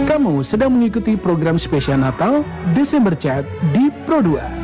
Kamu sedang mengikuti program spesial Natal Desember Chat di Pro 2.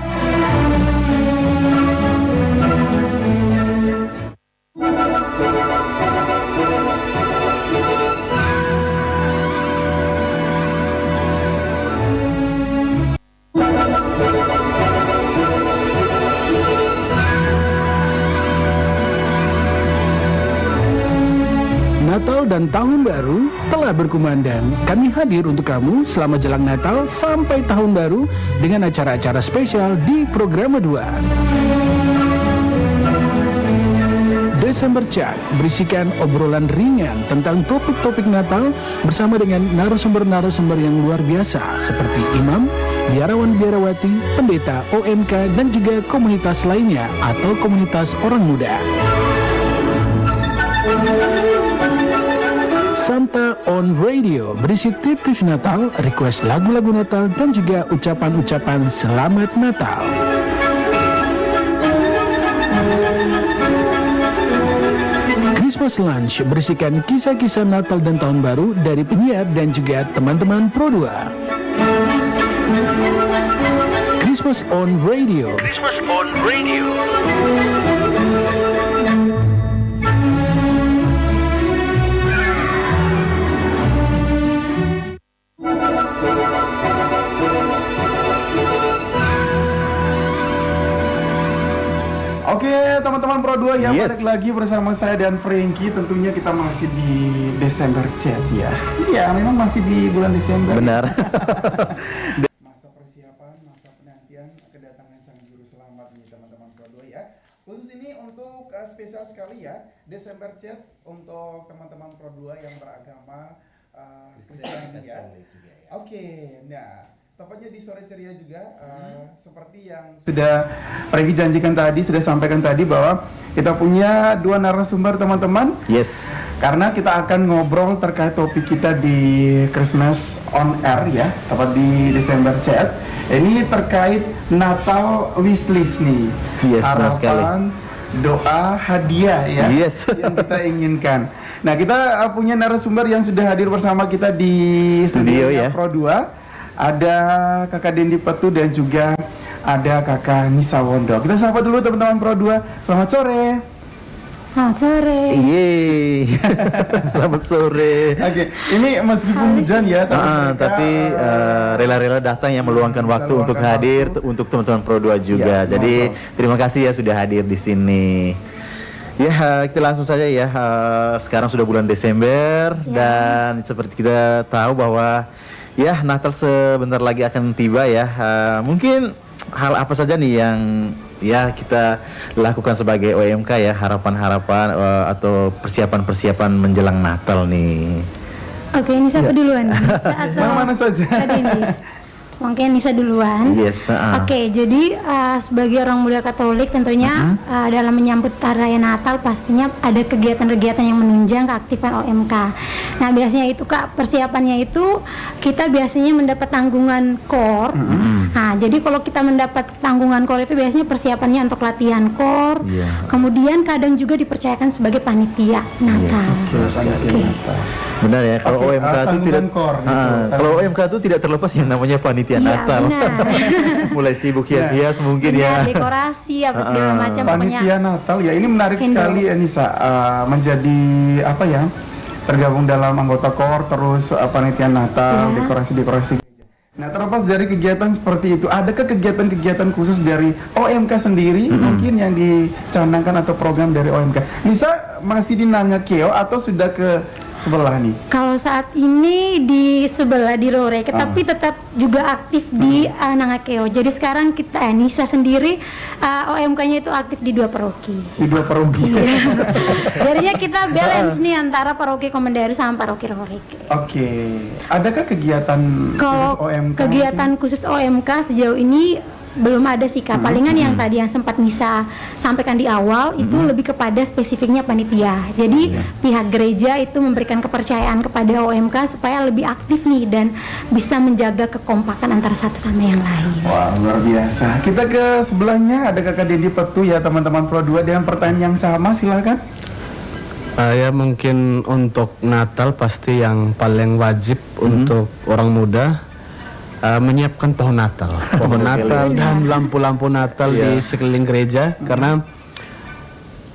Natal dan Tahun Baru telah berkumandang. Kami hadir untuk kamu selama jelang Natal sampai Tahun Baru dengan acara-acara spesial di program 2. Desember Chat berisikan obrolan ringan tentang topik-topik Natal bersama dengan narasumber-narasumber yang luar biasa seperti imam, biarawan-biarawati, pendeta OMK, dan juga komunitas lainnya atau komunitas orang muda. Santa on Radio berisi tips-tips Natal, request lagu-lagu Natal, dan juga ucapan-ucapan Selamat Natal. Christmas Lunch berisikan kisah-kisah Natal dan Tahun Baru dari penyiar dan juga teman-teman Pro 2. Christmas on Radio. Christmas on Radio. Oke, teman-teman Pro 2 ya, balik lagi bersama saya dan Frankie. Tentunya kita masih di Desember Chat ya. Iya, memang masih di bulan Desember. Benar. Masa persiapan, masa penantian kedatangan Sang Juru Selamat nih teman-teman Pro 2 ya. Khusus ini untuk spesial sekali ya, Desember Chat untuk teman-teman Pro 2 yang beragama Kristen ya. Oke, nah tepatnya di sore ceria juga, seperti yang sudah Regi janjikan tadi, sudah sampaikan tadi bahwa kita punya dua narasumber teman-teman. Yes. Karena kita akan ngobrol terkait topik kita di Christmas on Air ya, tepat di Desember Chat. Ini terkait Natal wishlist nih. Yes, harapan, doa, hadiah ya, yes, yang kita inginkan. Nah, kita punya narasumber yang sudah hadir bersama kita di studio ya, Pro 2. Ada Kakak Dendi Petu dan juga ada Kakak Nisa Wondo. Kita sapa dulu teman-teman Pro 2. Selamat sore. Selamat sore. Yeay. Selamat sore. Oke, ini meskipun hujan ya, tapi rela-rela datang yang meluangkan waktu untuk hadir untuk teman-teman Pro 2 juga. Ya, jadi terima kasih ya sudah hadir di sini. Ya, kita langsung saja ya. Sekarang sudah bulan Desember dan seperti kita tahu bahwa ya, Natal sebentar lagi akan tiba ya. Mungkin hal apa saja nih yang ya kita lakukan sebagai OMK ya, harapan-harapan atau persiapan-persiapan menjelang Natal nih. Oke, ini siapa duluan? Nisa atau mana saja? Mungkin Nisa duluan. Yes. Oke, jadi sebagai orang muda Katolik tentunya dalam menyambut raya Natal pastinya ada kegiatan-kegiatan yang menunjang keaktifan OMK. Nah, biasanya itu Kak, persiapannya itu kita biasanya mendapat tanggungan core. Nah, jadi kalau kita mendapat tanggungan core itu biasanya persiapannya untuk latihan core. Kemudian kadang juga dipercayakan sebagai panitia Natal. Benar ya, kalau OMK itu tidak kalau OMK itu tidak terlepas yang namanya panitia Natal. Mulai sibuk hias-hias mungkin ya. Dekorasi apa segala macam pokoknya. Panitia Natal ya, ini menarik sekali Anissa, menjadi apa ya? Tergabung dalam anggota KOR, terus panitia Natal, dekorasi-dekorasi. Nah, terlepas dari kegiatan seperti itu, adakah kegiatan-kegiatan khusus dari OMK sendiri mungkin yang dicanangkan atau program dari OMK? Nisa masih di Nangakeo atau sudah ke sebelah nih? Kalau saat ini di sebelah di Lorek, tapi tetap juga aktif di Nangakeo. Jadi sekarang kita Nisa sendiri OMK-nya itu aktif di 2 paroki. Di 2 paroki. Jadinya kita balance nih antara paroki Komendari sama paroki Lorek. Oke. Adakah kegiatan kalau khusus OMK? Kegiatan khusus OMK sejauh ini belum ada sih Kak. Palingan yang tadi yang sempat Nisa sampaikan di awal itu lebih kepada spesifiknya panitia. Jadi pihak gereja itu memberikan kepercayaan kepada OMK supaya lebih aktif nih dan bisa menjaga kekompakan antara satu sama yang lain. Wah, luar biasa. Kita ke sebelahnya ada Kakak Dendi Petu ya teman-teman Pro 2 dengan pertanyaan yang sama, silakan. Ya mungkin untuk Natal pasti yang paling wajib untuk orang muda menyiapkan pohon Natal dan lampu-lampu Natal di sekeliling gereja, karena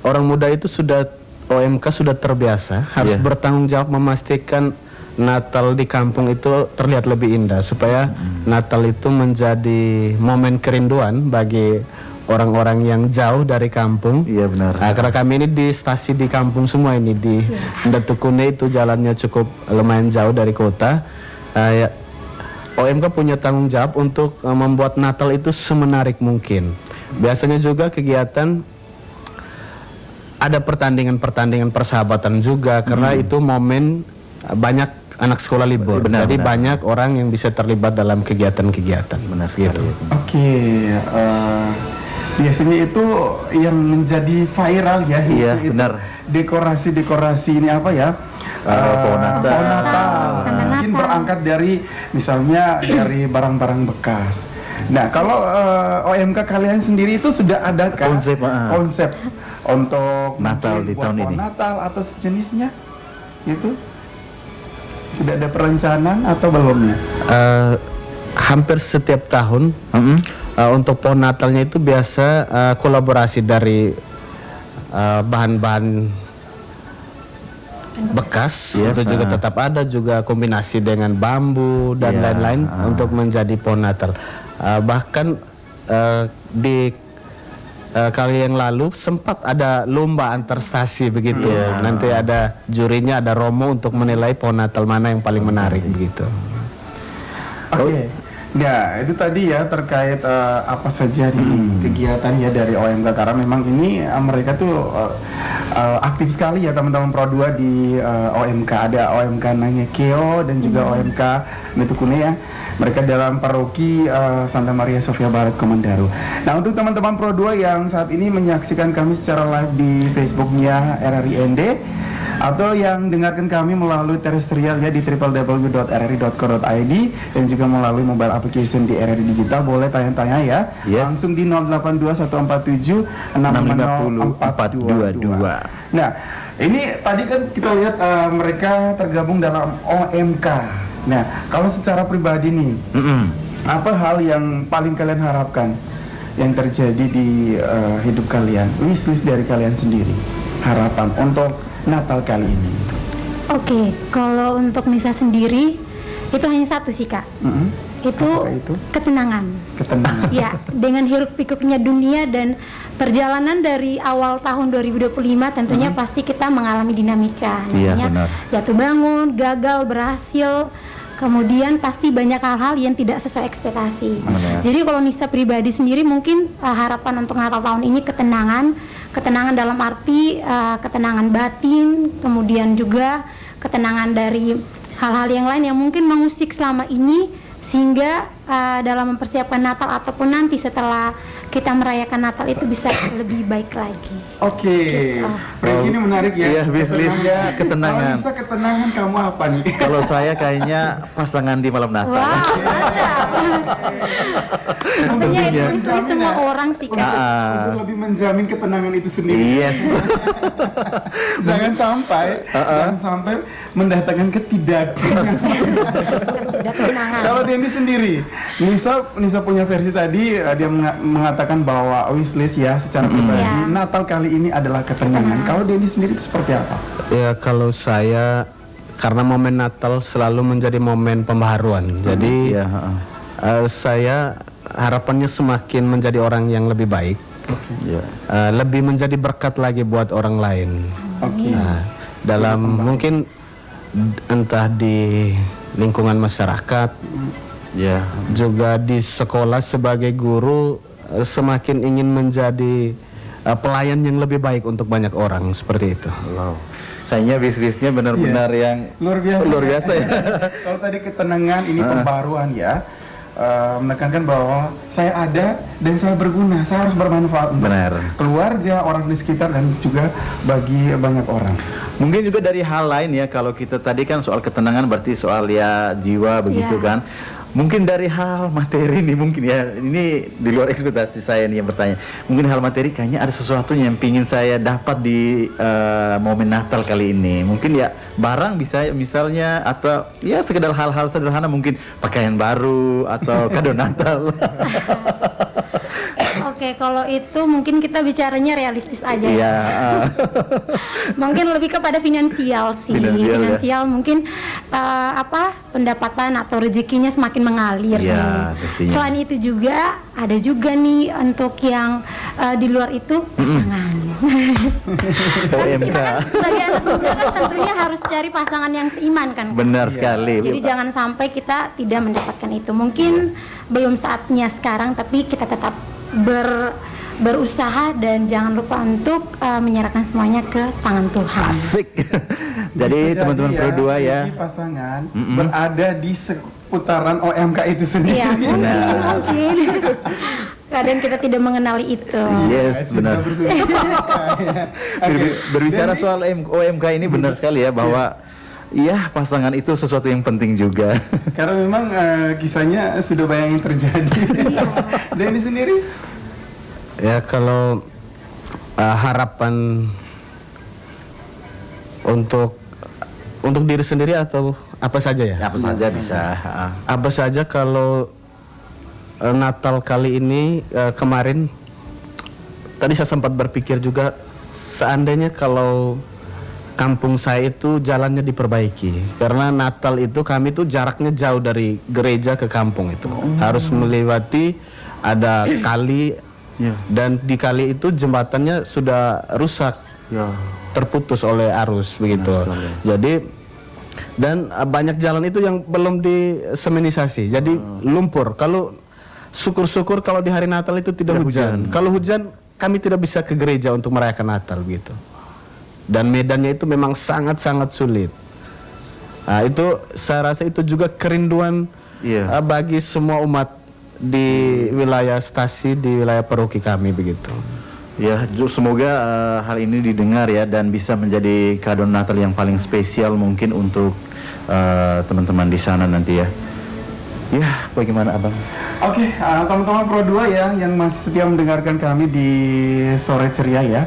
orang muda itu sudah OMK sudah terbiasa harus bertanggung jawab memastikan Natal di kampung itu terlihat lebih indah, supaya Natal itu menjadi momen kerinduan bagi orang-orang yang jauh dari kampung. Iya benar. Karena kami ini di stasi di kampung semua ini di Datukune itu jalannya cukup lumayan jauh dari kota. OMK punya tanggung jawab untuk membuat Natal itu semenarik mungkin. Biasanya juga kegiatan ada pertandingan-pertandingan persahabatan juga, karena itu momen banyak anak sekolah libur. Jadi banyak orang yang bisa terlibat dalam kegiatan-kegiatan. Benar gitu. Oke, biasanya itu yang menjadi viral ya, Iya, itu benar. dekorasi-dekorasi ini apa ya? Pohon Natal. Mungkin berangkat dari misalnya dari barang-barang bekas. Nah, kalau OMK kalian sendiri itu sudah ada konsep untuk Natal di buat tahun pohon ini? Natal atau sejenisnya? Itu sudah ada perencanaan atau belum ya? Hampir setiap tahun untuk pohon Natalnya itu biasa kolaborasi dari bahan-bahan bekas, itu juga tetap ada, juga kombinasi dengan bambu dan lain-lain untuk menjadi pohon Natal. Bahkan di kali yang lalu sempat ada lomba antar stasi begitu. Nanti ada jurinya, ada Romo untuk menilai pohon Natal mana yang paling menarik begitu. Oke. Ya, itu tadi ya terkait apa saja nih kegiatan ya dari OMK, karena memang ini mereka tuh aktif sekali ya teman-teman Pro 2 di OMK. Ada OMK Nangekeo dan juga OMK Metukune ya. Mereka dalam paroki Santa Maria Sofia Barat Komandaro. Nah, untuk teman-teman Pro 2 yang saat ini menyaksikan kami secara live di Facebooknya RRIND, atau yang dengarkan kami melalui terestrial ya di www.rri.co.id dan juga melalui mobile application di RRI Digital, boleh tanya-tanya ya. Langsung di 082147604422. Nah, ini tadi kan kita lihat mereka tergabung dalam OMK. Nah, kalau secara pribadi nih, apa hal yang paling kalian harapkan yang terjadi di hidup kalian? Wishlist dari kalian sendiri, harapan untuk Natal kali ini. Oke, kalau untuk Nisa sendiri itu hanya satu sih Kak. Itu ketenangan. Ketenangan. Ya, dengan hiruk pikuknya dunia dan perjalanan dari awal tahun 2025 tentunya pasti kita mengalami dinamika. Namanya jatuh bangun, gagal, berhasil. Kemudian pasti banyak hal-hal yang tidak sesuai ekspektasi. Jadi kalau Nisa pribadi sendiri mungkin harapan untuk Natal tahun ini ketenangan dalam arti ketenangan batin, kemudian juga ketenangan dari hal-hal yang lain yang mungkin mengusik selama ini, sehingga dalam mempersiapkan Natal ataupun nanti setelah kita merayakan Natal itu bisa lebih baik lagi. Oke, ini menarik ya. Iya, wishlistnya ketenangan. Kalau bisa ketenangan, kamu apa nih? Kalau saya kayaknya pasangan di malam Natal. Wow, tentunya itu wishlist semua orang sih Kak. Untuk lebih menjamin ketenangan itu sendiri. Yes. Jangan sampai mendatangkan ketidaktenangan. Kalau Denny sendiri, Nisa punya versi tadi, dia mengatakan bahwa wishlist ya secara pribadi Natal kali ini adalah ketenangan. Kalau Denny sendiri itu seperti apa? Ya kalau saya, karena momen Natal selalu menjadi momen pembaharuan. Jadi saya harapannya semakin menjadi orang yang lebih baik, lebih menjadi berkat lagi buat orang lain. Dalam mungkin entah di lingkungan masyarakat, juga di sekolah sebagai guru, semakin ingin menjadi pelayan yang lebih baik untuk banyak orang, seperti itu. Kayaknya bisnisnya benar-benar yang luar biasa. Luar biasa ya. Kalau tadi ketenangan, ini pembaruan ya. menekankan bahwa saya ada dan saya berguna, saya harus bermanfaat untuk keluarga, orang di sekitar dan juga bagi banyak orang. Mungkin juga dari hal lain ya, kalau kita tadi kan soal ketenangan berarti soal ya jiwa begitu kan. Mungkin dari hal materi nih mungkin ya, ini di luar ekspektasi saya nih yang bertanya. Mungkin hal materi kayaknya ada sesuatu yang pingin saya dapat di momen Natal kali ini. Mungkin ya barang bisa misalnya, atau ya sekedar hal-hal sederhana, mungkin pakaian baru atau kado Natal. Oke, kalau itu mungkin kita bicaranya realistis aja ya. Mungkin lebih kepada finansial sih. Finansial mungkin pendapatan atau rezekinya semakin mengalir nih. Selain itu juga ada juga nih untuk yang di luar itu pasangan. Kita kan sebagai anak muda kan tentunya harus cari pasangan yang seiman kan. Benar sekali. Jadi jangan sampai kita tidak mendapatkan itu. Mungkin belum saatnya sekarang, tapi kita tetap berusaha dan jangan lupa untuk menyerahkan semuanya ke tangan Tuhan. Asik. Jadi teman-teman Pro 2 ya, pasangan berada di seputaran OMK itu sendiri. Iya, mungkin. Kadang kita tidak mengenali itu. Yes, benar. Berbicara soal OMK ini benar sekali ya, bahwa iya, pasangan itu sesuatu yang penting juga. Karena memang kisahnya sudah banyak yang terjadi. Dan ini sendiri? Ya, kalau harapan untuk diri sendiri atau apa saja ya? Apa saja bisa. Apa saja kalau Natal kali ini, kemarin tadi saya sempat berpikir juga, seandainya kalau kampung saya itu jalannya diperbaiki, karena Natal itu kami tuh jaraknya jauh dari gereja ke kampung itu, harus melewati ada kali, dan di kali itu jembatannya sudah rusak, terputus oleh arus begitu. Jadi dan banyak jalan itu yang belum disemenisasi, jadi lumpur. Kalau syukur-syukur kalau di hari Natal itu tidak hujan. Kalau hujan kami tidak bisa ke gereja untuk merayakan Natal gitu. Dan medannya itu memang sangat-sangat sulit. Nah, itu saya rasa itu juga kerinduan bagi semua umat di wilayah stasi, di wilayah paroki kami begitu. Ya, semoga hal ini didengar ya, dan bisa menjadi kado Natal yang paling spesial mungkin untuk teman-teman di sana nanti ya. Ya, bagaimana Abang? Oke, teman-teman Pro 2 ya yang masih setia mendengarkan kami di sore ceria ya,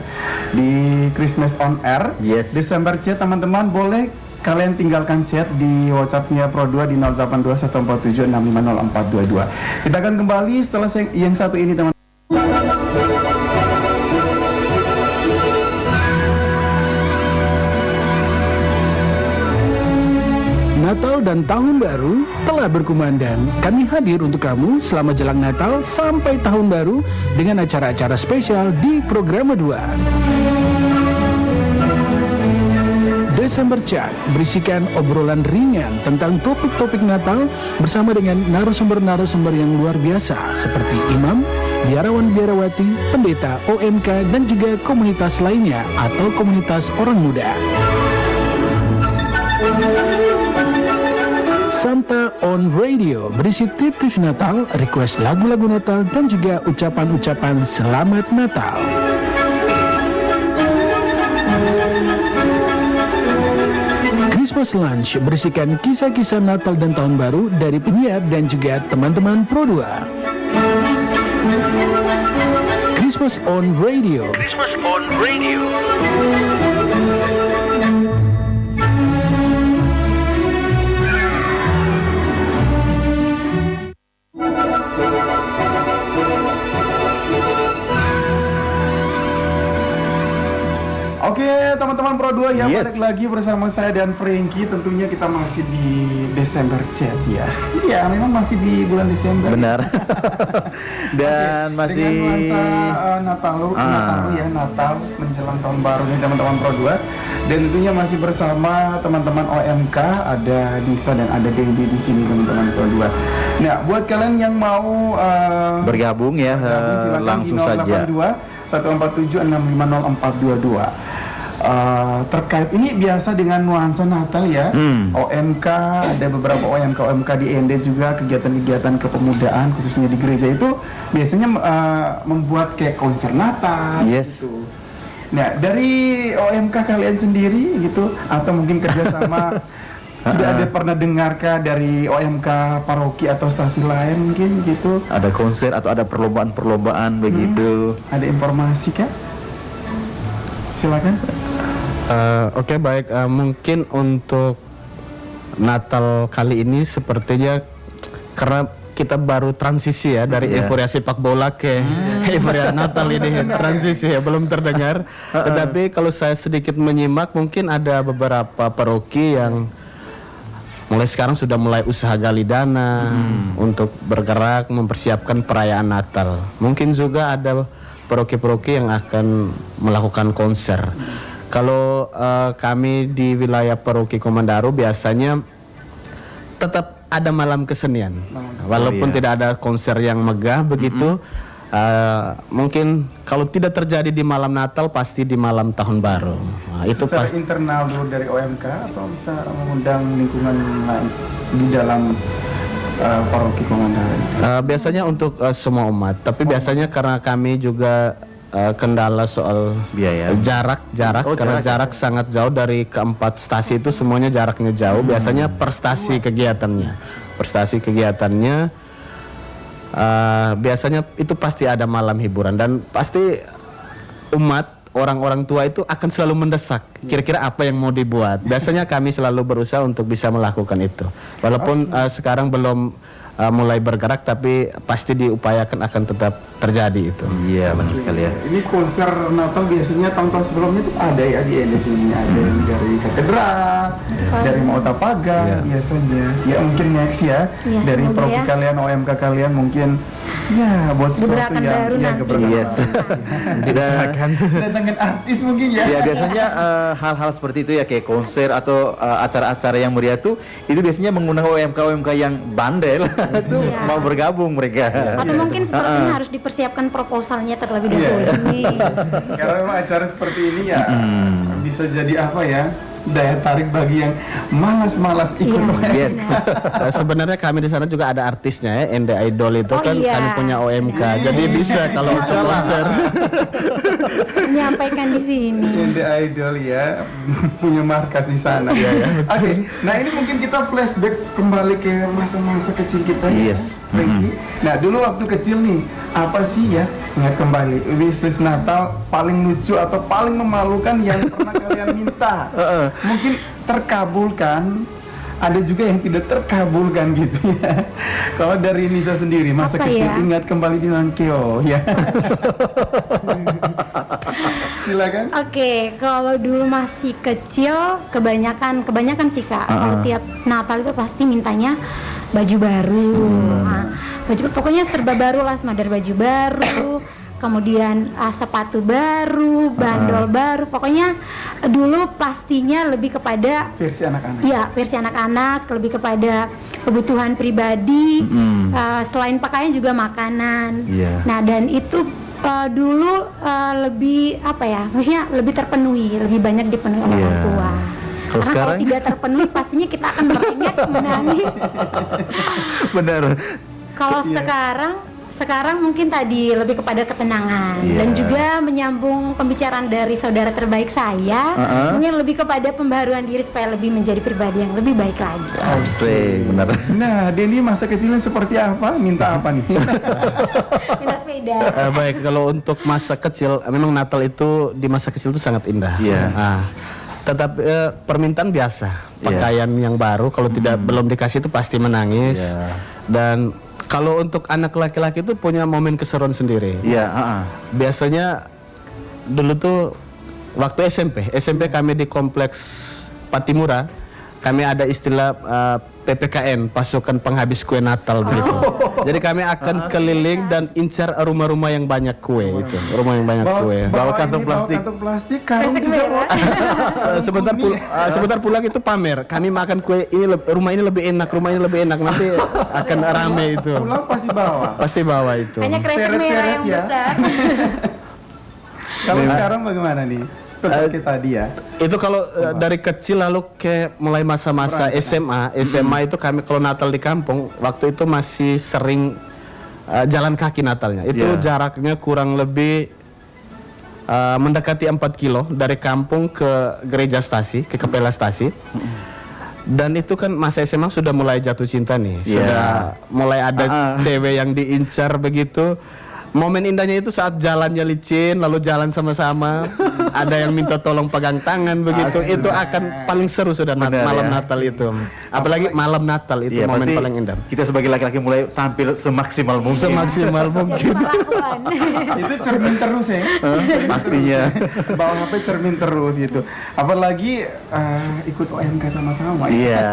di Christmas on Air. Desember Chat, teman-teman boleh kalian tinggalkan chat di WhatsApp-nya Pro 2 di 082147650422. Kita akan kembali setelah yang satu ini, teman. Natal dan Tahun Baru telah berkumandang. Kami hadir untuk kamu selama jelang Natal sampai Tahun Baru dengan acara-acara spesial di Program 2. Desember Chat berisikan obrolan ringan tentang topik-topik Natal bersama dengan narasumber-narasumber yang luar biasa seperti imam, biarawan-biarawati, pendeta, OMK, dan juga komunitas lainnya atau komunitas orang muda. Santa on Radio berisi tips-tips Natal, request lagu-lagu Natal, dan juga ucapan-ucapan Selamat Natal. Christmas Lunch berisikan kisah-kisah Natal dan Tahun Baru dari penyiar dan juga teman-teman Pro 2. Christmas on Radio. Christmas on Radio. Oke, teman-teman Pro 2 ya, balik lagi bersama saya dan Frankie. Tentunya kita masih di Desember Chat ya. Iya, memang masih di bulan Desember. Benar. Dan masih dengan nuansa Natal ya, Natal menjelang tahun baru nih teman-teman Pro 2. Dan tentunya masih bersama teman-teman OMK, ada Nisa dan ada Dendi di sini teman-teman Pro 2. Nah, buat kalian yang mau bergabung ya, langsung saja. 147650422. terkait ini biasa dengan nuansa Natal ya. OMK, ada beberapa OMK di END juga, kegiatan-kegiatan kepemudaan khususnya di gereja itu biasanya membuat kayak konser Natal gitu. Nah, dari OMK kalian sendiri gitu atau mungkin kerjasama sudah ada pernah dengarkah dari OMK paroki atau stasi lain mungkin gitu? Ada konser atau ada perlombaan-perlombaan begitu? Ada informasi kah? Silakan. Oke, baik. Mungkin untuk Natal kali ini sepertinya karena kita baru transisi ya dari euforia sepak bola ke euforia Natal ini, transisi ya, belum terdengar. Tetapi kalau saya sedikit menyimak, mungkin ada beberapa paroki yang mulai sekarang sudah mulai usaha gali dana untuk bergerak mempersiapkan perayaan Natal. Mungkin juga ada paroki-paroki yang akan melakukan konser. Kalau kami di wilayah paroki Komandaro biasanya tetap ada malam kesenian, walaupun tidak ada konser yang megah begitu. Mungkin kalau tidak terjadi di malam Natal, pasti di malam Tahun Baru. Nah, itu secara pasti internal dulu dari OMK atau bisa mengundang lingkungan lain di dalam paroki Komandaro? Biasanya untuk semua umat, tapi biasanya karena kami juga kendala soal Biaya. jarak karena jarak sangat jauh dari keempat stasi itu, semuanya jaraknya jauh. Biasanya per stasi kegiatannya, biasanya itu pasti ada malam hiburan dan pasti umat orang-orang tua itu akan selalu mendesak kira-kira apa yang mau dibuat. Biasanya kami selalu berusaha untuk bisa melakukan itu, walaupun sekarang belum mulai bergerak, tapi pasti diupayakan akan tetap terjadi itu. Iya, benar sekali ya. Ini konser Natal biasanya tahun-tahun sebelumnya tuh ada ya di END sini, ada yang dari katedral, dari Mauta Pagang biasanya. Ya mungkin next ya, dari semoga paroki ya. kalian, OMK kalian mungkin ya buat sesuatu Gebrakan yang baru nanti. gebrakan Yes. baru. Datangkan artis mungkin ya. Ya biasanya hal-hal seperti itu ya, kayak konser atau acara-acara yang meriah tuh itu biasanya mengundang OMK yang bandel tuh mau bergabung mereka. Atau mungkin sepertinya harus dipersiapkan proposalnya terlebih dahulu nih. Karena memang acara seperti ini ya bisa jadi apa ya, daya tarik bagi yang malas-malas ikut OMK. Yes. Sebenarnya kami di sana juga ada artisnya ya, END Idol itu kan iya. kami punya OMK, jadi bisa kalau untuk konser. Menyampaikan di sini. END Idol ya, punya markas di sana ya. Oke, nah ini mungkin kita flashback kembali ke masa-masa kecil kita ya. Yes. Frankie. Nah dulu waktu kecil nih, apa sih ya, ingat kembali wishlist Natal paling lucu atau paling memalukan yang pernah kalian minta? Mungkin terkabulkan, ada juga yang tidak terkabulkan gitu ya. Kalau dari Nisa sendiri, masa Apa kecil ya? ingat kembali di Nangkeo ya. Silakan. Oke, kalau dulu masih kecil, kebanyakan sih Kak. Kalau tiap Natal itu pasti mintanya baju baru. Nah, pokoknya serba baru lah, semua dari baju baru, kemudian sepatu baru, bandol baru. Pokoknya dulu pastinya lebih kepada Versi anak-anak. ya versi anak-anak, lebih kepada kebutuhan pribadi. Selain pakaian juga makanan. Iya. Nah, dan itu dulu lebih apa ya, maksudnya lebih terpenuhi, lebih banyak dipenuhi oleh orang tua. Kalau Karena sekarang? kalau tidak terpenuhi pastinya kita akan merengek, menangis. Benar. Kalau sekarang mungkin tadi lebih kepada ketenangan dan juga menyambung pembicaraan dari saudara terbaik saya, mungkin lebih kepada pembaharuan diri supaya lebih menjadi pribadi yang lebih baik lagi. Asik, benar. Nah, Denny masa kecilnya seperti apa? Minta apa nih? Minta sepeda. Baik, kalau untuk masa kecil, memang Natal itu di masa kecil itu sangat indah. Iya. Tetap permintaan biasa, pakaian yang baru, kalau tidak belum dikasih itu pasti menangis. Dan kalau untuk anak laki-laki itu punya momen keseruan sendiri. Iya, Biasanya dulu tuh waktu SMP kami di kompleks Patimura, kami ada istilah PPKN, pasukan penghabis kue Natal begitu. Jadi kami akan keliling dan incar rumah-rumah yang banyak kue itu, rumah yang banyak kue. Bawa kantong plastik. Bawa kantong plastik, karung Kresek juga. merah. Sebentar pulang itu pamer. Kami makan kue ini, rumah ini lebih enak, rumah ini lebih enak. Nanti akan rame itu. Pulang pasti bawa. Pasti bawa itu. Hanya kresek merah Seret-seret yang ya. besar. Kalau sekarang bagaimana nih? Seperti tadi ya. Itu kalau dari kecil lalu ke mulai masa-masa SMA itu kami kalau Natal di kampung waktu itu masih sering jalan kaki Natalnya. Itu jaraknya kurang lebih mendekati 4 kilo dari kampung ke gereja stasi, ke Kapela Stasi. Dan itu kan masa SMA sudah mulai jatuh cinta nih, sudah mulai ada cewek yang diincar begitu. Momen indahnya itu saat jalannya licin, lalu jalan sama-sama, ada yang minta tolong pegang tangan begitu. Itu akan paling seru sudah malam Natal itu. Apalagi malam Natal itu momen paling indah. Kita sebagai laki-laki mulai tampil semaksimal mungkin. Semaksimal mungkin. Itu cermin terus ya. Pastinya. Bawa HP cermin terus gitu. Apalagi ikut OMK sama-sama. Iya.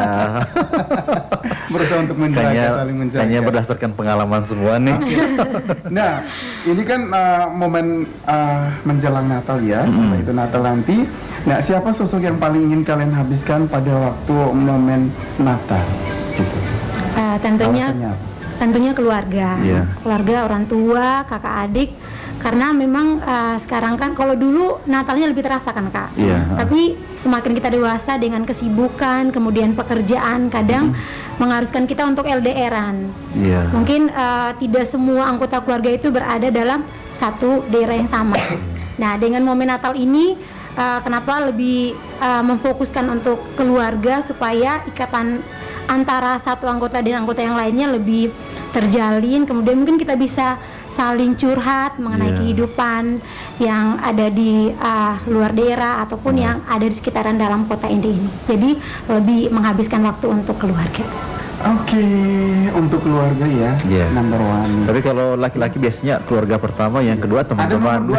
Berusaha untuk menjaga, saling menjaga. Hanya berdasarkan pengalaman semua nih. Nah, ini kan momen menjelang Natal ya, itu Natal nanti. Nah, siapa sosok yang paling ingin kalian habiskan pada waktu momen Natal? Gitu. Tentunya keluarga, keluarga, orang tua, kakak adik. Karena memang sekarang kan kalau dulu Natalnya lebih terasa kan Kak. Tapi semakin kita dewasa dengan kesibukan, kemudian pekerjaan kadang mengharuskan kita untuk LDRan. Mungkin tidak semua anggota keluarga itu berada dalam satu daerah yang sama. Nah, dengan momen Natal ini kenapa lebih memfokuskan untuk keluarga supaya ikatan antara satu anggota dan anggota yang lainnya lebih terjalin, kemudian mungkin kita bisa saling curhat mengenai kehidupan yang ada di luar daerah ataupun yang ada di sekitaran dalam kota Ende ini. Jadi lebih menghabiskan waktu untuk keluarga. Oke, untuk keluarga ya, number one. Tapi kalau laki-laki biasanya keluarga pertama, yang kedua teman-teman.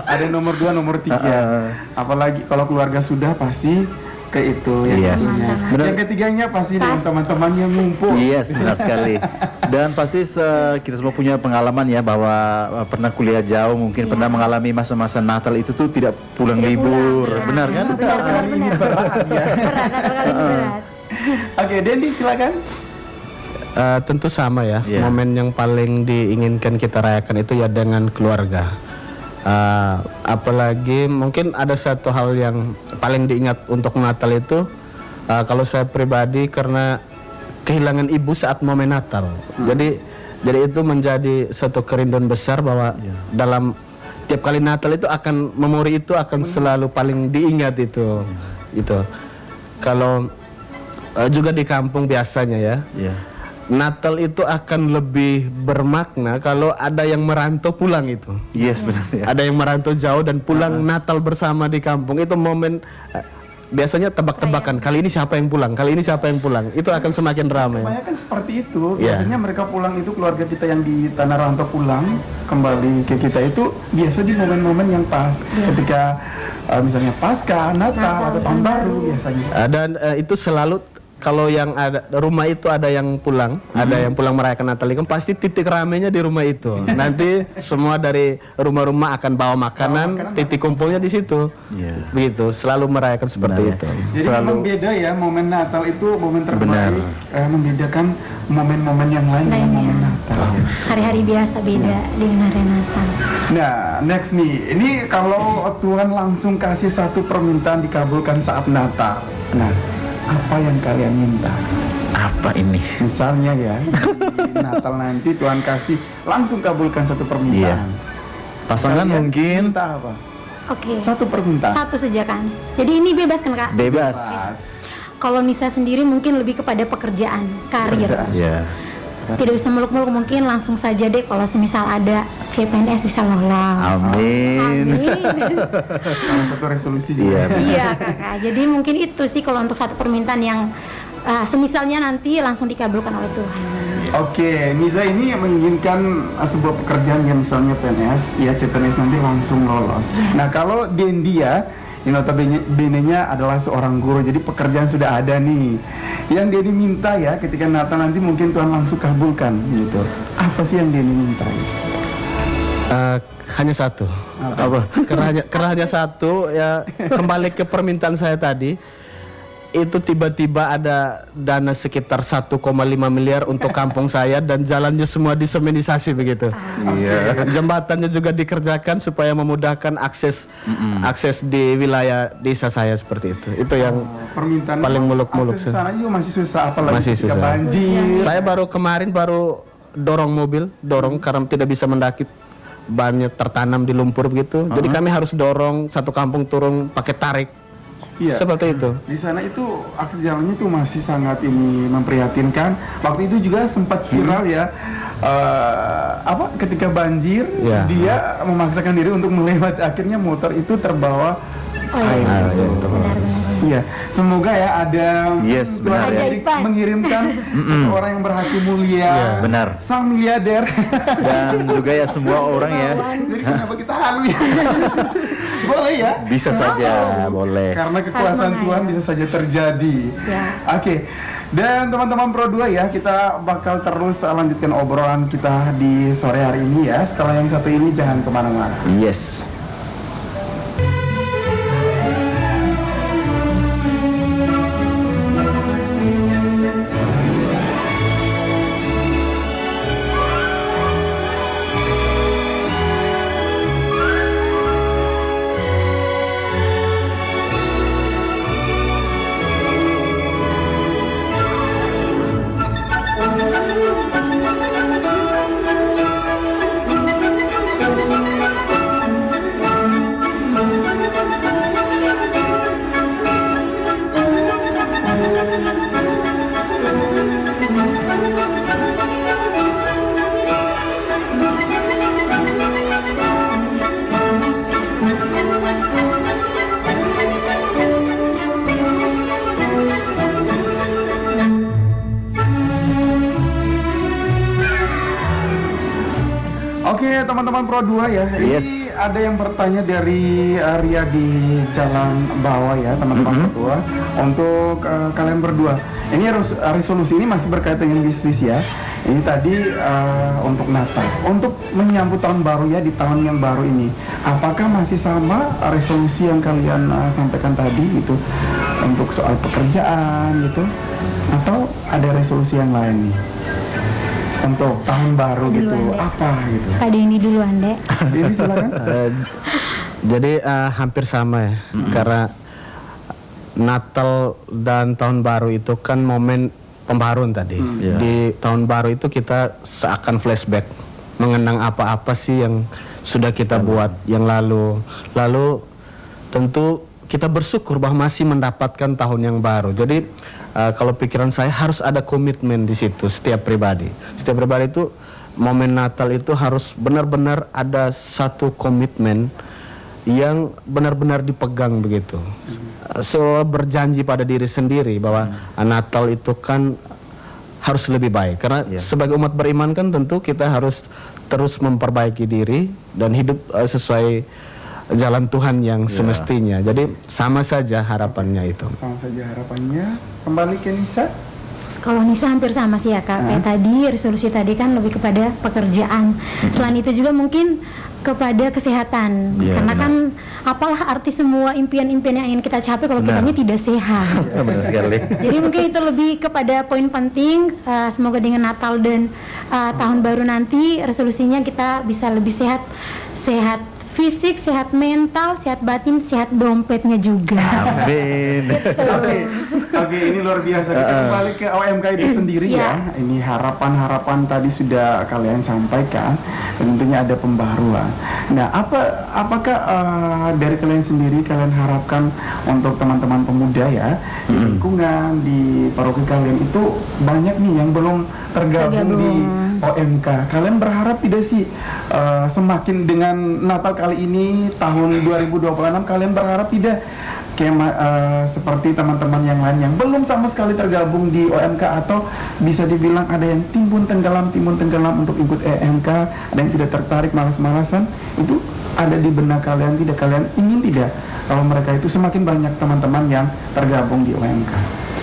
Ada nomor 2, nomor 3. Apalagi kalau keluarga sudah pasti ke itu yang yang ketiganya pasti dengan teman-temannya ngumpul. Yes, benar sekali. Dan pasti kita semua punya pengalaman ya bahwa pernah kuliah jauh, mungkin pernah mengalami masa-masa Natal itu tuh tidak pulang libur, benar kan? Benar. Berat, Natal kali ini berat. Oke, Dendi silakan. Tentu sama ya. Momen yang paling diinginkan kita rayakan itu ya dengan keluarga. Apalagi mungkin ada satu hal yang paling diingat untuk Natal itu, kalau saya pribadi karena kehilangan ibu saat momen Natal. Jadi itu menjadi satu kerinduan besar bahwa dalam tiap kali Natal itu akan memori itu akan selalu paling diingat itu. Gitu. Kalau juga di kampung biasanya ya. Natal itu akan lebih bermakna kalau ada yang merantau pulang itu. Yes, benar ya. Ada yang merantau jauh dan pulang Natal bersama di kampung. Itu momen biasanya tebak-tebakan. Kali ini siapa yang pulang? Kali ini siapa yang pulang? Itu akan semakin ramai. Kebanyakan seperti itu. Biasanya mereka pulang itu, keluarga kita yang di tanah rantau pulang kembali ke kita itu biasa di momen-momen yang pas. Ketika misalnya Paskah, Natal atau Tahun Baru biasanya. Dan itu selalu kalau yang ada rumah itu ada yang pulang, ada yang pulang merayakan Natal itu pasti titik ramenya di rumah itu. Nanti semua dari rumah-rumah akan bawa makanan, titik kumpulnya di situ. Begitu, selalu merayakan seperti itu. Jadi memang beda ya, momen Natal itu momen terbaik, membedakan momen-momen yang lain dengan momen Natal. Hari-hari biasa beda dengan hari Natal. Nah, next nih, ini kalau Tuhan langsung kasih satu permintaan dikabulkan saat Natal. Nah, apa yang kalian minta? Apa ini? Misalnya ya, di Natal nanti Tuhan kasih langsung kabulkan satu permintaan. Pasangan kalian mungkin minta apa? Oke. Satu permintaan. Satu saja kan. Jadi ini bebas kan Kak? Bebas. Kalau Nisa sendiri mungkin lebih kepada pekerjaan, karir. Tidak bisa muluk-muluk, mungkin langsung saja deh kalau semisal ada CPNS bisa lolos. Amin. Salah satu resolusi juga. Iya Kakak. Jadi mungkin itu sih kalau untuk satu permintaan yang semisalnya nanti langsung dikabulkan oleh Tuhan. Oke, Nisa ini menginginkan sebuah pekerjaan yang misalnya PNS, ya CPNS nanti langsung lolos. Nah, kalau Dendi ya, yang notabene-nya adalah seorang guru, jadi pekerjaan sudah ada nih. Yang Dendi minta ya, ketika Natal nanti mungkin Tuhan langsung kabulkan gitu. Apa sih yang Dendi minta? Hanya satu. Apa? Karena hanya satu ya, kembali ke permintaan saya tadi. itu tiba-tiba ada dana sekitar 1,5 miliar untuk kampung saya dan jalannya semua disemenisasi begitu. Iya. Jembatannya juga dikerjakan supaya memudahkan akses di wilayah desa saya seperti itu. Itu yang Permintaan paling muluk-muluk akses ke sana juga masih susah, apalagi Masih ketika susah. banjir. Saya kemarin baru dorong mobil, karena tidak bisa mendaki, bannya tertanam di lumpur begitu. Jadi kami harus dorong satu kampung turun pakai tarik. Iya. Seperti itu. Di sana itu akses jalannya itu masih sangat ini memprihatinkan. Waktu itu juga sempat viral ya, ketika banjir Ya. dia memaksakan diri untuk melewati, akhirnya motor itu terbawa air. Benar-benar. Iya, semoga ya ada Yes, Tuhan benar ya. Keajaiban. mengirimkan seseorang yang berhati mulia, Iya, benar. sang miliarder. Dan juga ya semua orang ya Jadi kenapa kita halu ya? Boleh ya? bisa saja, boleh. Karena kekuasaan Harus Tuhan bisa saja terjadi. Ya. Oke. Dan teman-teman Pro 2 ya, kita bakal terus lanjutkan obrolan kita di sore hari ini ya. Setelah yang satu ini jangan kemana-mana. Yes. Oke teman-teman Pro 2 ya, Yes. ini ada yang bertanya dari Ria di Jalan Bawah ya teman-teman Pro 2. Untuk kalian berdua, ini resolusi ini masih berkaitan dengan bisnis ya. Ini tadi untuk Natal, untuk menyambut tahun baru ya, di tahun yang baru ini, apakah masih sama resolusi yang kalian sampaikan tadi gitu, untuk soal pekerjaan gitu, atau ada resolusi yang lain nih untuk tahun baru gitu, Duluan, Dek. apa gitu? Pada ini duluan, Dek. Ini silakan. Jadi hampir sama ya, karena Natal dan Tahun Baru itu kan momen pembaruan tadi. Iya. Di Tahun Baru itu kita seakan flashback, mengenang apa-apa sih yang sudah kita buat yang lalu. Lalu tentu kita bersyukur bahwa masih mendapatkan tahun yang baru. Jadi kalau pikiran saya harus ada komitmen di situ setiap pribadi. Setiap pribadi itu momen Natal itu harus benar-benar ada satu komitmen yang benar-benar dipegang begitu. So berjanji pada diri sendiri bahwa Natal itu kan harus lebih baik. Karena sebagai umat beriman kan tentu kita harus terus memperbaiki diri dan hidup sesuai jalan Tuhan yang semestinya. Jadi sama saja harapannya itu. Sama saja harapannya. Kembali ke Nisa. Kalau Nisa hampir sama sih ya Kak. Kayak tadi resolusi tadi kan lebih kepada pekerjaan. Selain itu juga mungkin kepada kesehatan. Iya, Karena benar. kan apalah arti semua impian-impian yang ingin kita capai kalau Benar. kitanya tidak sehat. Benar sekali. Jadi mungkin itu lebih kepada poin penting. Semoga dengan Natal dan tahun baru nanti resolusinya kita bisa lebih sehat fisik, sehat mental, sehat batin, sehat dompetnya juga. Amin. Oke, ini luar biasa. Kita kembali ke OMK itu sendiri ya. Ini harapan-harapan tadi sudah kalian sampaikan. Dan tentunya ada pembaruan. Nah, apakah dari kalian sendiri kalian harapkan untuk teman-teman pemuda ya di lingkungan, di paroki kalian itu banyak nih yang belum tergabung di OMK. Kalian berharap tidak sih semakin dengan Natal kali ini tahun 2026 kalian berharap tidak kayak seperti teman-teman yang lain yang belum sama sekali tergabung di OMK, atau bisa dibilang ada yang timbun tenggelam untuk ikut OMK, ada yang tidak tertarik, malas-malasan, itu ada di benak kalian tidak? Kalian ingin tidak kalau mereka itu semakin banyak teman-teman yang tergabung di OMK?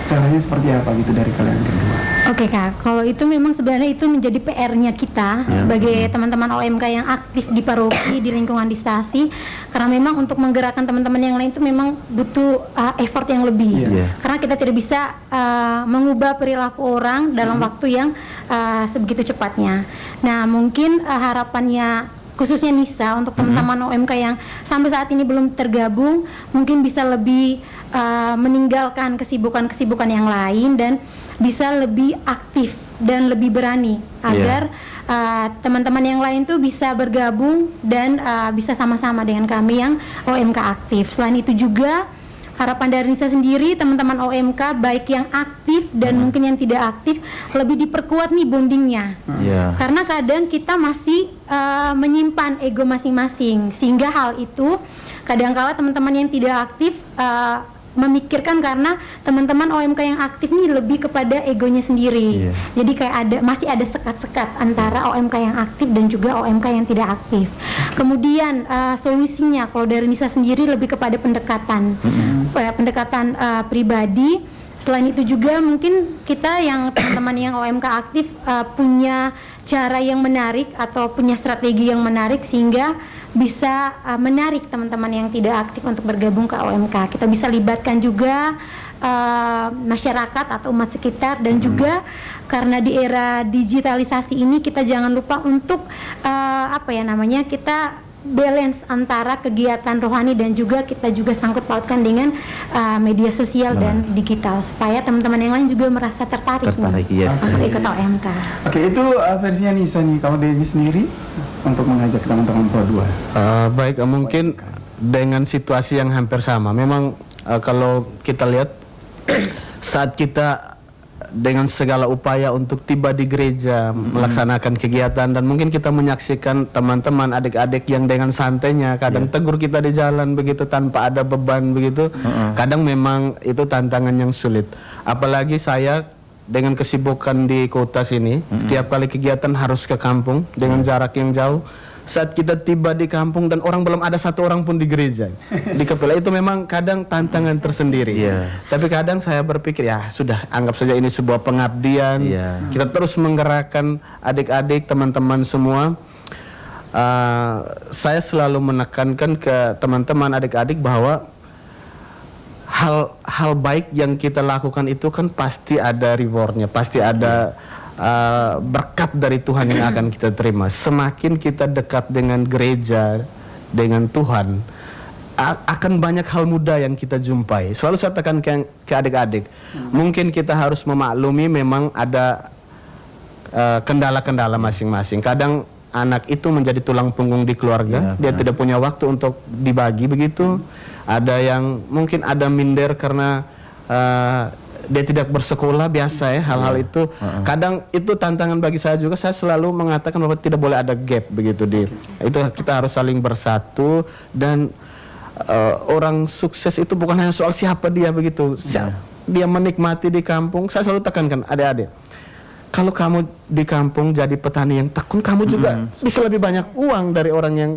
Caranya seperti apa gitu dari kalian berdua? Oke Kak, kalau itu memang sebenarnya itu menjadi PR-nya kita sebagai teman-teman OMK yang aktif di paroki, di lingkungan distasi, karena memang untuk menggerakkan teman-teman yang lain itu memang butuh effort yang lebih, karena kita tidak bisa mengubah perilaku orang dalam waktu yang sebegitu cepatnya. Nah mungkin harapannya khususnya Nisa untuk teman-teman OMK yang sampai saat ini belum tergabung, mungkin bisa lebih meninggalkan kesibukan-kesibukan yang lain dan bisa lebih aktif dan lebih berani agar teman-teman yang lain tuh bisa bergabung dan bisa sama-sama dengan kami yang OMK aktif. Selain itu juga harapan dari Nisa sendiri, teman-teman OMK baik yang aktif dan mungkin yang tidak aktif lebih diperkuat nih bondingnya. Karena kadang kita masih menyimpan ego masing-masing, sehingga hal itu kadangkala teman-teman yang tidak aktif memikirkan karena teman-teman OMK yang aktif nih lebih kepada egonya sendiri. Jadi kayak masih ada sekat-sekat antara OMK yang aktif dan juga OMK yang tidak aktif. Kemudian solusinya kalau dari Nisa sendiri lebih kepada pendekatan, pendekatan pribadi. Selain itu juga mungkin kita yang teman-teman yang OMK aktif punya cara yang menarik atau punya strategi yang menarik sehingga bisa menarik teman-teman yang tidak aktif untuk bergabung ke OMK. Kita bisa libatkan juga masyarakat atau umat sekitar dan juga karena di era digitalisasi ini kita jangan lupa untuk kita balance antara kegiatan rohani dan juga kita juga sangkut pautkan dengan media sosial dan digital supaya teman-teman yang lain juga merasa tertarik nih, untuk ikut OMK. Oke, itu versinya Nisa nih. Kalau Dewi sendiri untuk mengajak teman-teman Pro 2. Baik, mungkin dengan situasi yang hampir sama. Memang kalau kita lihat saat kita dengan segala upaya untuk tiba di gereja, melaksanakan kegiatan dan mungkin kita menyaksikan teman-teman adik-adik yang dengan santainya kadang tegur kita di jalan begitu tanpa ada beban begitu. Kadang memang itu tantangan yang sulit. Apalagi saya dengan kesibukan di kota sini, setiap kali kegiatan harus ke kampung dengan jarak yang jauh. Saat kita tiba di kampung dan orang belum ada satu orang pun di gereja, di kapela, itu memang kadang tantangan tersendiri. Tapi kadang saya berpikir ya sudah, anggap saja ini sebuah pengabdian. Kita terus menggerakkan adik-adik, teman-teman semua. Saya selalu menekankan ke teman-teman adik-adik bahwa hal baik yang kita lakukan itu kan pasti ada rewardnya, pasti ada berkat dari Tuhan yang akan kita terima. Semakin kita dekat dengan gereja, dengan Tuhan, akan banyak hal mudah yang kita jumpai. Selalu saya tekan ke adik-adik, mungkin kita harus memaklumi memang ada kendala-kendala masing-masing. Kadang anak itu menjadi tulang punggung di keluarga, dia tidak punya waktu untuk dibagi begitu. Ada yang mungkin ada minder karena dia tidak bersekolah, biasa ya hal-hal itu. Kadang itu tantangan bagi saya juga. Saya selalu mengatakan bahwa tidak boleh ada gap begitu itu kita harus saling bersatu dan orang sukses itu bukan hanya soal siapa dia begitu. Dia menikmati di kampung. Saya selalu tekankan adik-adik, kalau kamu di kampung jadi petani yang tekun, kamu juga bisa lebih banyak uang dari orang yang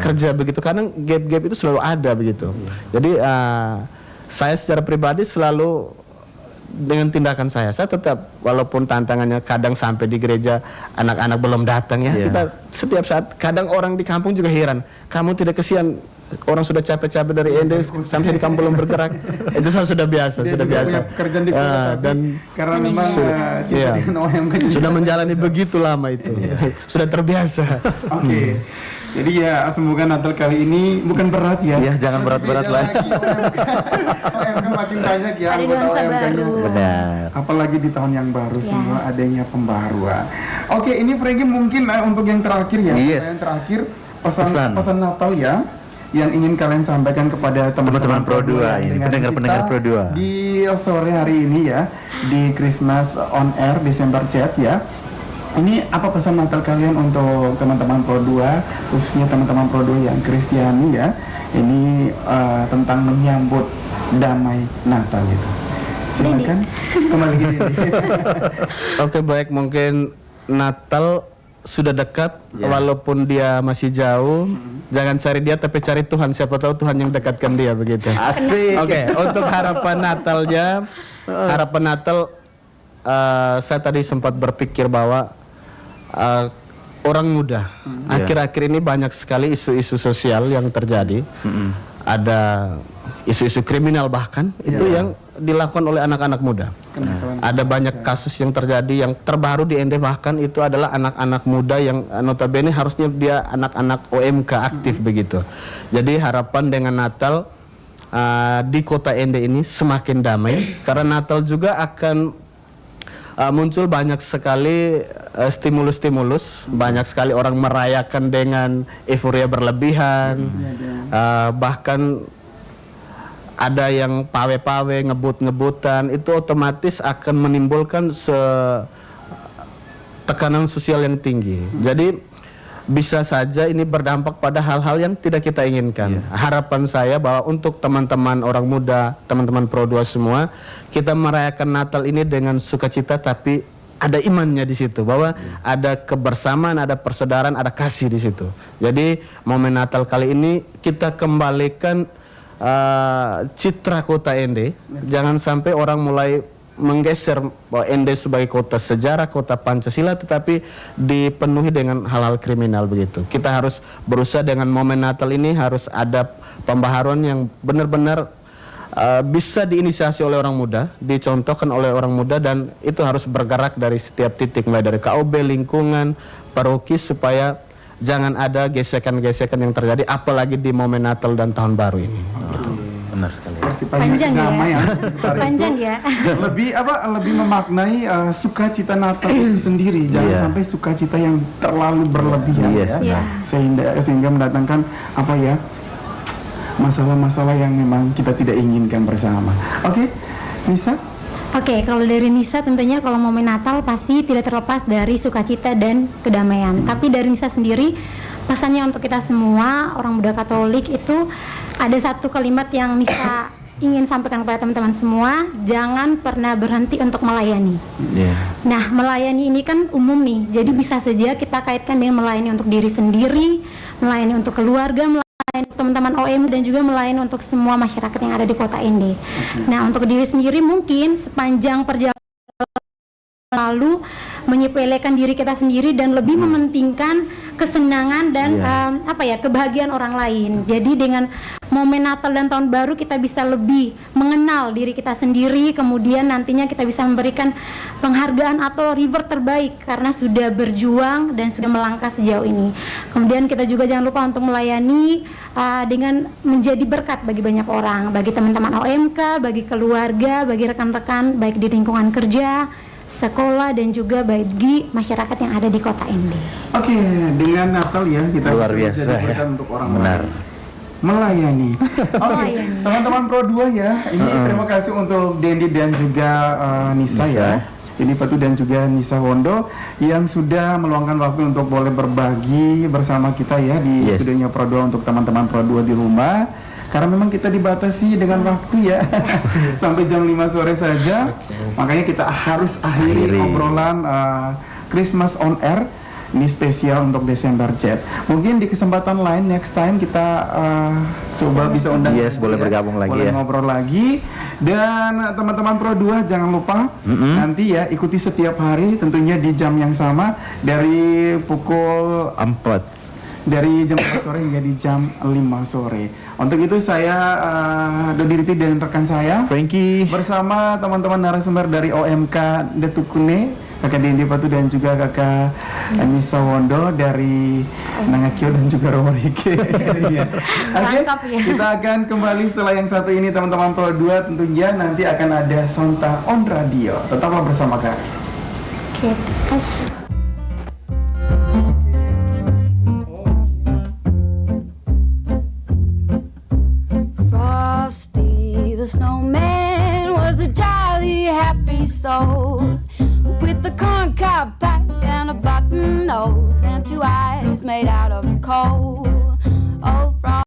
kerja begitu. Kadang gap-gap itu selalu ada begitu. Jadi saya secara pribadi selalu dengan tindakan saya tetap, walaupun tantangannya kadang sampai di gereja anak-anak belum datang ya, kita setiap saat, kadang orang di kampung juga heran, kamu tidak kesian orang sudah capek-capek dari ende sampai di kampung belum bergerak. Itu sudah biasa, Dia sudah biasa. Kerjaan di kota, dan karena memang cinta dengan OMK sudah menjalani begitu lama itu, sudah terbiasa. Oke. Jadi ya semoga Natal kali ini bukan berat ya. Iya, jangan berat-berat lagi. OMK makin banyak ya Ada anggota nuansa OMK-nya. baru. Benar. Apalagi di tahun yang baru semua adanya pembaruan. Oke, ini Fregi mungkin untuk yang terakhir ya. Yang terakhir pesan Natal ya yang ingin kalian sampaikan kepada teman-teman Pro 2 ini, pendengar-pendengar Pro 2. Di sore hari ini ya, di Christmas on Air Desember Chat ya. Ini apa pesan Natal kalian untuk teman-teman Pro 2, khususnya teman-teman Pro 2 yang Kristiani ya. Ini tentang menyambut damai Natal gitu. Silakan kembali ke Didi. Oke, baik, mungkin Natal sudah dekat, walaupun dia masih jauh. Jangan cari dia tapi cari Tuhan, siapa tahu Tuhan yang dekatkan dia begitu. Asik. Oke, untuk harapan Natalnya, harapan Natal saya tadi sempat berpikir bahwa orang muda akhir-akhir ini banyak sekali isu-isu sosial yang terjadi. Ada isu-isu kriminal bahkan itu yang dilakukan oleh anak-anak muda. Ada banyak kasus yang terjadi, yang terbaru di ND bahkan itu adalah anak-anak muda yang notabene harusnya dia anak-anak OMK aktif begitu. Jadi harapan dengan Natal di kota ND ini semakin damai, karena Natal juga akan muncul banyak sekali stimulus-stimulus, banyak sekali orang merayakan dengan euforia berlebihan, bahkan ada yang pawe-pawe, ngebut-ngebutan, itu otomatis akan menimbulkan tekanan sosial yang tinggi. Jadi bisa saja ini berdampak pada hal-hal yang tidak kita inginkan. Harapan saya bahwa untuk teman-teman orang muda, teman-teman Pro 2 semua, kita merayakan Natal ini dengan sukacita tapi ada imannya di situ, bahwa ada kebersamaan, ada persaudaraan, ada kasih di situ. Jadi momen Natal kali ini kita kembalikan citra kota ND. Jangan sampai orang mulai menggeser bahwa ND sebagai kota sejarah, kota Pancasila, tetapi dipenuhi dengan hal-hal kriminal begitu. Kita harus berusaha dengan momen Natal ini harus ada pembaharuan yang benar-benar bisa diinisiasi oleh orang muda, dicontohkan oleh orang muda, dan itu harus bergerak dari setiap titik, mulai dari KOB, lingkungan, paroki, supaya jangan ada gesekan-gesekan yang terjadi, apalagi di momen Natal dan Tahun Baru ini. Benar sekali. Panjang ya. Panjang ya. Lebih memaknai sukacita Natal itu sendiri, jangan sampai sukacita yang terlalu berlebihan sehingga mendatangkan masalah-masalah yang memang kita tidak inginkan bersama. Oke, Nisa? Oke, kalau dari Nisa tentunya kalau momen Natal pasti tidak terlepas dari sukacita dan kedamaian. Tapi dari Nisa sendiri, pesannya untuk kita semua orang muda Katolik itu ada satu kalimat yang Nisa ingin sampaikan kepada teman-teman semua, jangan pernah berhenti untuk melayani. Nah, melayani ini kan umum nih, jadi bisa saja kita kaitkan dengan melayani untuk diri sendiri, melayani untuk keluarga, melayani teman-teman OM, dan juga melayani untuk semua masyarakat yang ada di kota ND. Nah, untuk diri sendiri mungkin sepanjang perjalanan lalu menyepelekan diri kita sendiri dan lebih mementingkan kesenangan dan kebahagiaan orang lain. Jadi dengan momen Natal dan Tahun Baru kita bisa lebih mengenal diri kita sendiri, kemudian nantinya kita bisa memberikan penghargaan atau reward terbaik karena sudah berjuang dan sudah melangkah sejauh ini. Kemudian kita juga jangan lupa untuk melayani dengan menjadi berkat bagi banyak orang, bagi teman-teman OMK, bagi keluarga, bagi rekan-rekan baik di lingkungan kerja, sekolah, dan juga bagi masyarakat yang ada di kota ND. Oke, dengan Natal ya kita luar biasa ya. Untuk orang benar lain. Melayani. Oke, teman-teman Pro 2 ya. Ini terima kasih untuk Dendi dan juga Nisa ya. Ini Patu dan juga Nisa Wondo yang sudah meluangkan waktu untuk boleh berbagi bersama kita ya di studionya Pro 2 untuk teman-teman Pro 2 di rumah. Karena memang kita dibatasi dengan waktu ya sampai jam 5 sore saja. Makanya kita harus akhiri obrolan Christmas on Air. Ini spesial untuk Desember Chat. Mungkin di kesempatan lain next time kita coba bisa undang. Boleh bergabung lagi boleh ngobrol lagi. Dan teman-teman Pro 2 jangan lupa nanti ya ikuti setiap hari tentunya di jam yang sama dari pukul 4 dari jam 4 sore hingga di jam 5 sore. Untuk itu saya Dodi Riti dan rekan saya Frankie bersama teman-teman narasumber dari OMK Detukune, Kakak Dendi Patu dan juga Kakak Nisa Wondo dari Nangakio dan juga Romorike. Oke, kita akan kembali setelah yang satu ini teman-teman Pro 2, tentunya nanti akan ada Sonta on Radio. Tetaplah bersama kami. Oke, Frosty the snowman was a jolly happy soul with a corncob pipe and a button nose and two eyes made out of coal.